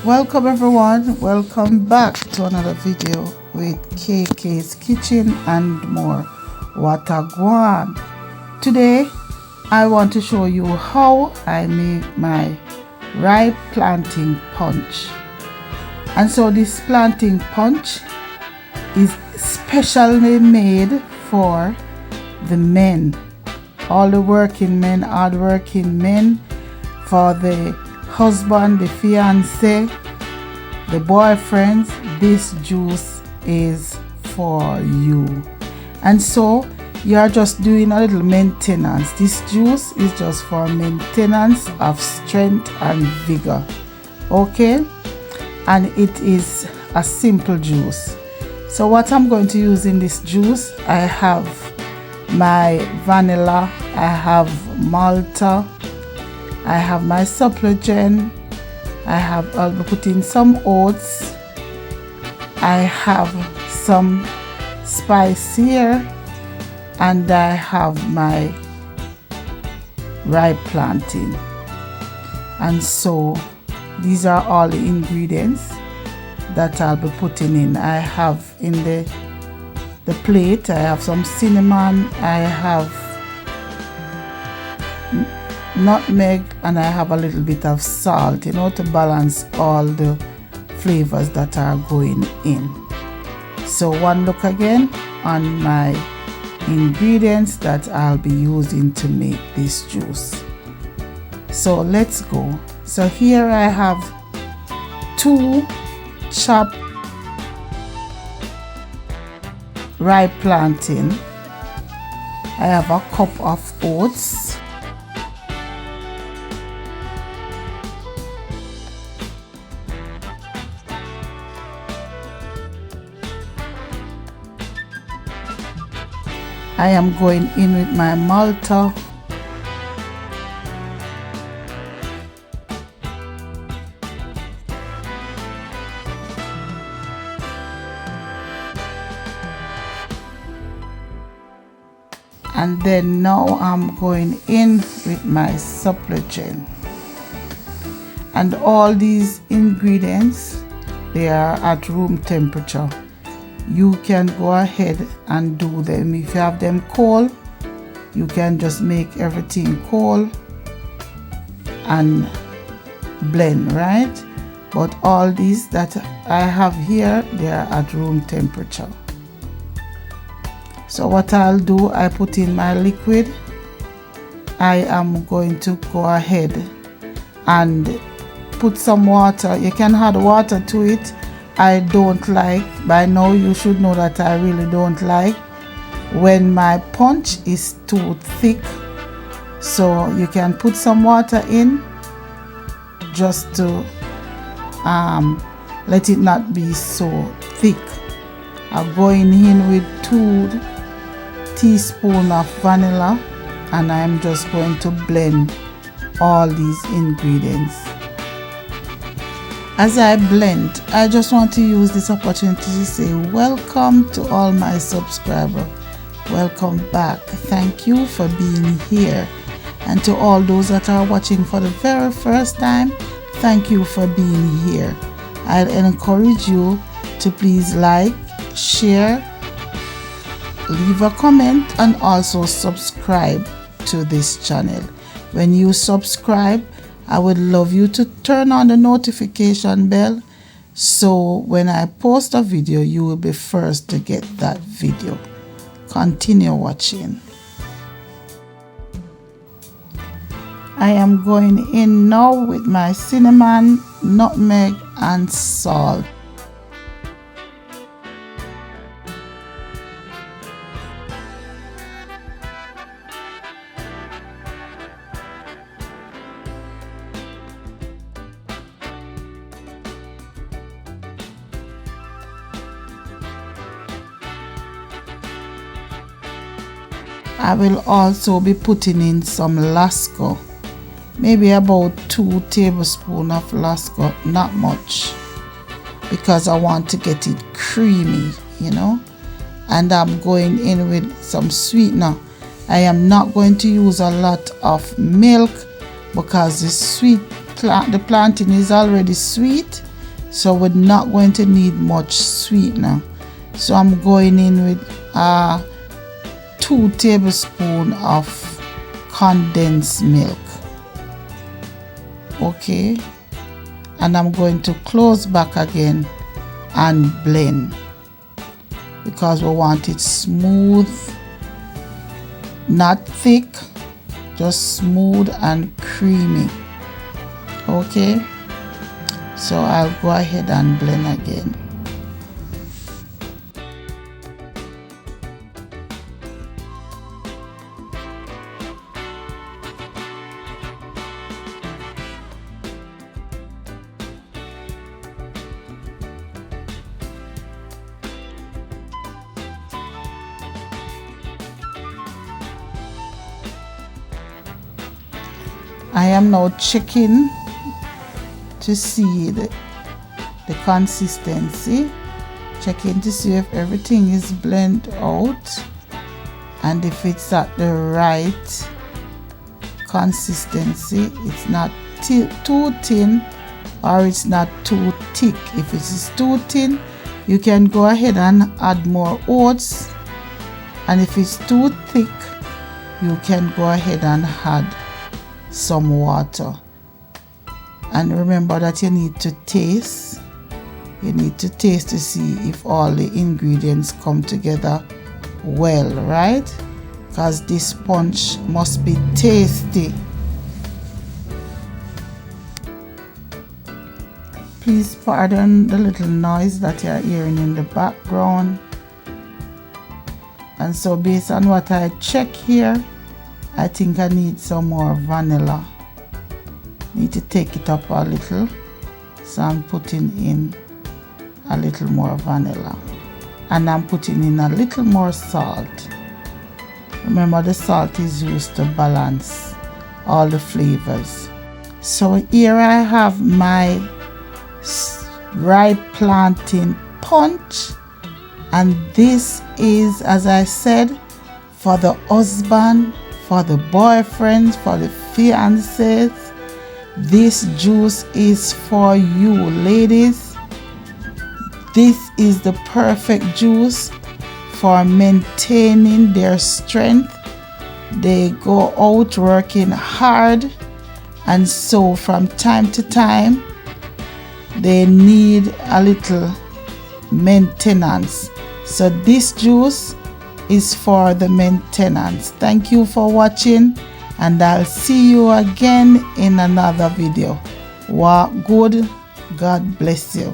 Welcome everyone, welcome back to another video with KK's Kitchen and more. What a guan. Today I want to show you how I make my ripe plantain punch. And so this plantain punch is specially made for the men, all the working men, hard-working men, for the husband, the fiance, the boyfriends. This juice is for you. And so you are just doing a little maintenance. This juice is just for maintenance of strength and vigor, okay? And it is a simple juice. So what I'm going to use in this juice, I have my vanilla, I have Malta, I have my Supligen, I'll be putting some oats, I have some spice here, and I have my ripe plantain. And so these are all the ingredients that I'll be putting in. I have in the plate, I have some cinnamon, I have nutmeg, and I have a little bit of salt, to balance all the flavors that are going in. So one look again on my ingredients that I'll be using to make this juice. So let's go. So here I have 2 chopped ripe plantain. I have a cup of oats. I am going in with my Malta. And then now I'm going in with my Supligen. And all these ingredients, they are at room temperature. You can go ahead and do them. If you have them cold, you can just make everything cold and blend, right? But all these that I have here, they are at room temperature. So what I'll do, I put in my liquid. I am going to go ahead and put some water. You can add water to it. I don't like, by now you should know that I really don't like when my punch is too thick. So you can put some water in just to let it not be so thick. I'm going in with 2 teaspoons of vanilla, and I'm just going to blend all these ingredients. As I blend, I just want to use this opportunity to say welcome to all my subscribers. Welcome back. Thank you for being here. And to all those that are watching for the very first time, thank you for being here. I'll encourage you to please like, share, leave a comment, and also subscribe to this channel. When you subscribe, I would love you to turn on the notification bell, so when I post a video, you will be first to get that video. Continue watching. I am going in now with my cinnamon, nutmeg, and salt. I will also be putting in some Lasco, maybe about 2 tablespoons of Lasco, not much, because I want to get it creamy, And I'm going in with some sweetener. I am not going to use a lot of milk because the plantain is already sweet, so we're not going to need much sweetener. So I'm going in with 2 tablespoons of condensed milk. Okay, and I'm going to close back again and blend because we want it smooth, not thick, just smooth and creamy. Okay, so I'll go ahead and blend again. I am now checking to see the consistency, checking to see if everything is blended out and if it's at the right consistency. It's not too thin or it's not too thick. If it is too thin, you can go ahead and add more oats, and if it's too thick, you can go ahead and add some water. And remember that you need to taste. You need to taste to see if all the ingredients come together well, right? Because this punch must be tasty. Please pardon the little noise that you're hearing in the background. And so based on what I check here, I think I need some more vanilla. Need to take it up a little, so I'm putting in a little more vanilla, and I'm putting in a little more salt. Remember, the salt is used to balance all the flavors. So here I have my ripe plantain punch, and this is, as I said, for the husband, for the boyfriends, for the fiancés. This juice is for you, ladies. This is the perfect juice for maintaining their strength. They go out working hard, and so from time to time they need a little maintenance. So this juice is for the maintenance. Thank you for watching, and I'll see you again in another video. Walk good. God bless you.